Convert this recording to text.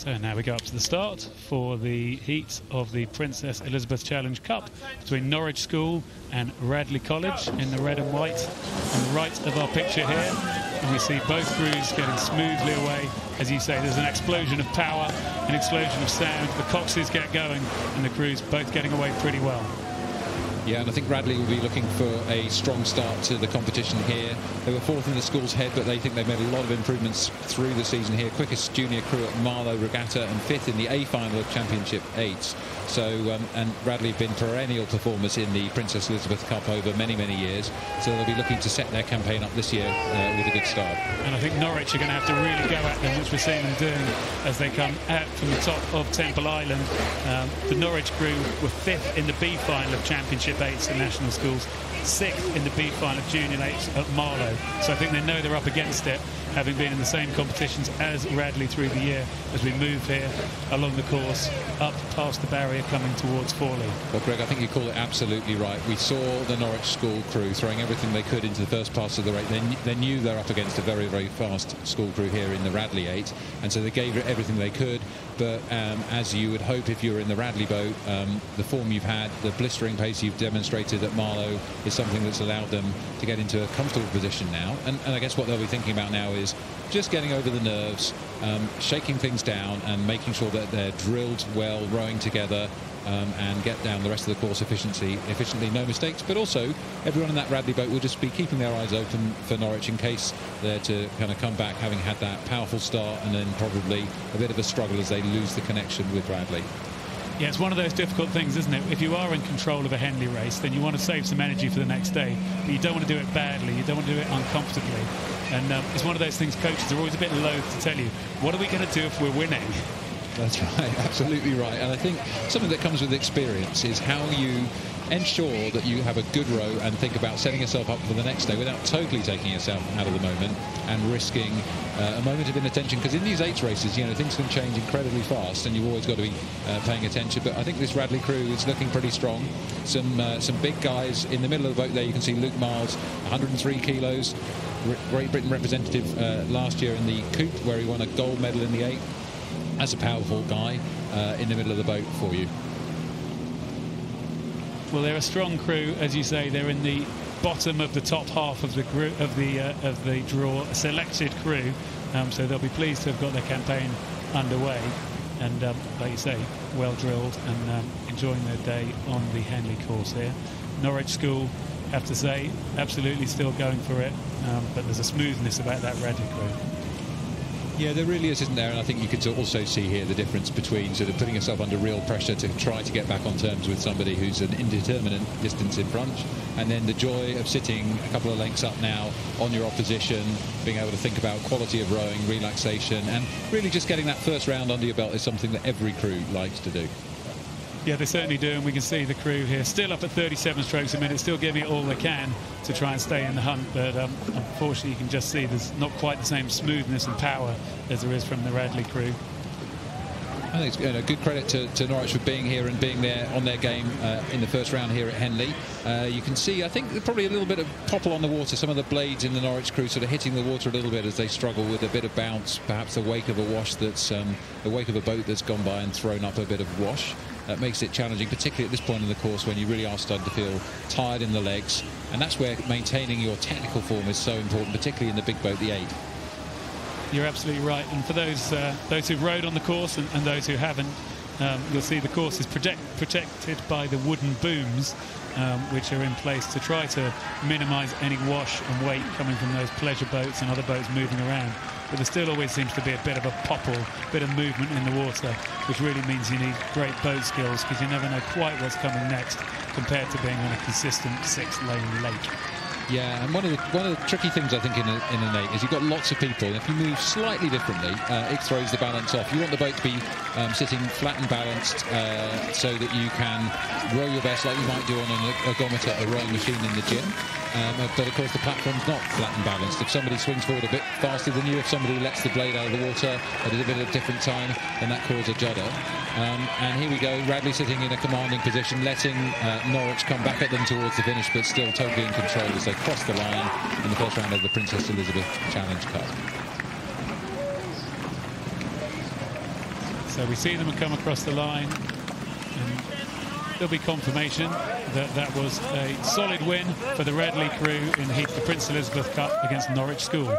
So now we go up to the start for the heat of the Princess Elizabeth Challenge Cup between Norwich School and Radley College in the red and white on the right of our picture here. And we see both crews getting smoothly away. As you say, there's an explosion of power, an explosion of sound. The coxes get going and the crews both getting away pretty well. Yeah, and I think Radley will be looking for a strong start to the competition here. They were fourth in the school's head, but they think they've made a lot of improvements through the season here. Quickest junior crew at Marlow Regatta and fifth in the A final of Championship 8s. So, and Radley have been perennial performers in the Princess Elizabeth Cup over many, many years. So they'll be looking to set their campaign up this year with a good start. And I think Norwich are going to have to really go at them, which we're seeing them doing as they come out from the top of Temple Island. The Norwich crew were fifth in the B final of Championship 8s at National Schools, sixth in the B final of Junior 8s at Marlow. So I think they know they're up against it, having been in the same competitions as Radley through the year, as we move here along the course up past the barrier coming towards Forley. Well, Greg, I think you call it absolutely right. We saw the Norwich School crew throwing everything they could into the first pass of the race. They knew they're up against a very, very fast school crew here in the Radley 8, and so they gave it everything they could. But as you would hope if you were in the Radley boat, the form you've had, the blistering pace you've demonstrated at Marlow is something that's allowed them to get into a comfortable position now. And I guess what they'll be thinking about now is just getting over the nerves, shaking things down and making sure that they're drilled well, rowing together, and get down the rest of the course efficiently, no mistakes. But also, everyone in that Radley boat will just be keeping their eyes open for Norwich in case they're to kind of come back having had that powerful start and then probably a bit of a struggle as they lose the connection with Radley. Yeah, it's one of those difficult things, isn't it? If you are in control of a Henley race, then you want to save some energy for the next day, but you don't want to do it badly, you don't want to do it uncomfortably. And it's one of those things coaches are always a bit loath to tell you, what are we going to do if we're winning? That's right, absolutely right. And I think something that comes with experience is how you ensure that you have a good row and think about setting yourself up for the next day without totally taking yourself out of the moment and risking a moment of inattention. Because in these 8s races, you know, things can change incredibly fast and you've always got to be paying attention. But I think this Radley crew is looking pretty strong. Some big guys in the middle of the boat there. You can see Luke Miles, 103 kilos, Great Britain representative last year in the coupe, where he won a gold medal in the 8. That's a powerful guy in the middle of the boat for you. Well, they're a strong crew, as you say. They're in the bottom of the top half of the group of the draw, a selected crew. So they'll be pleased to have got their campaign underway, and like you say, well drilled and enjoying their day on the Henley course here. Norwich School, have to say, absolutely still going for it, but there's a smoothness about that Radley crew. Yeah, there really is, isn't there? And I think you could also see here the difference between sort of putting yourself under real pressure to try to get back on terms with somebody who's an indeterminate distance in front, and then the joy of sitting a couple of lengths up now on your opposition, being able to think about quality of rowing, relaxation, and really just getting that first round under your belt is something that every crew likes to do. Yeah, they certainly do, and we can see the crew here still up at 37 strokes a minute, still giving it all they can to try and stay in the hunt, but unfortunately you can just see there's not quite the same smoothness and power as there is from the Radley crew. I think it's good credit to Norwich for being here and being there on their game in the first round here at Henley. You can see, I think, probably a little bit of popple on the water. Some of the blades in the Norwich crew sort of hitting the water a little bit as they struggle with a bit of bounce, perhaps the wake of a wash that's the wake of a boat that's gone by and thrown up a bit of wash. That makes it challenging, particularly at this point in the course when you really are starting to feel tired in the legs. And that's where maintaining your technical form is so important, particularly in the big boat, the 8. You're absolutely right. And for those who've rowed on the course and those who haven't, you'll see the course is protected by the wooden booms, which are in place to try to minimise any wash and weight coming from those pleasure boats and other boats moving around. But there still always seems to be a bit of a popple, a bit of movement in the water, which really means you need great boat skills, because you never know quite what's coming next compared to being on a consistent 6-lane lake. Yeah, and one of the tricky things I think in an 8 is you've got lots of people, and if you move slightly differently, it throws the balance off. You want the boat to be sitting flat and balanced so that you can row your best like you might do on an ergometer, a rowing machine in the gym. But of course the platform's not flat and balanced. If somebody swings forward a bit faster than you, if somebody lets the blade out of the water at a bit of a different time, then that causes a judder. And here we go, Radley sitting in a commanding position, letting Norwich come back at them towards the finish, but still totally in control as they cross the line in the first round of the Princess Elizabeth Challenge Cup. So we see them come across the line, and there'll be confirmation that that was a solid win for the Radley crew in the Prince Elizabeth Cup against Norwich School.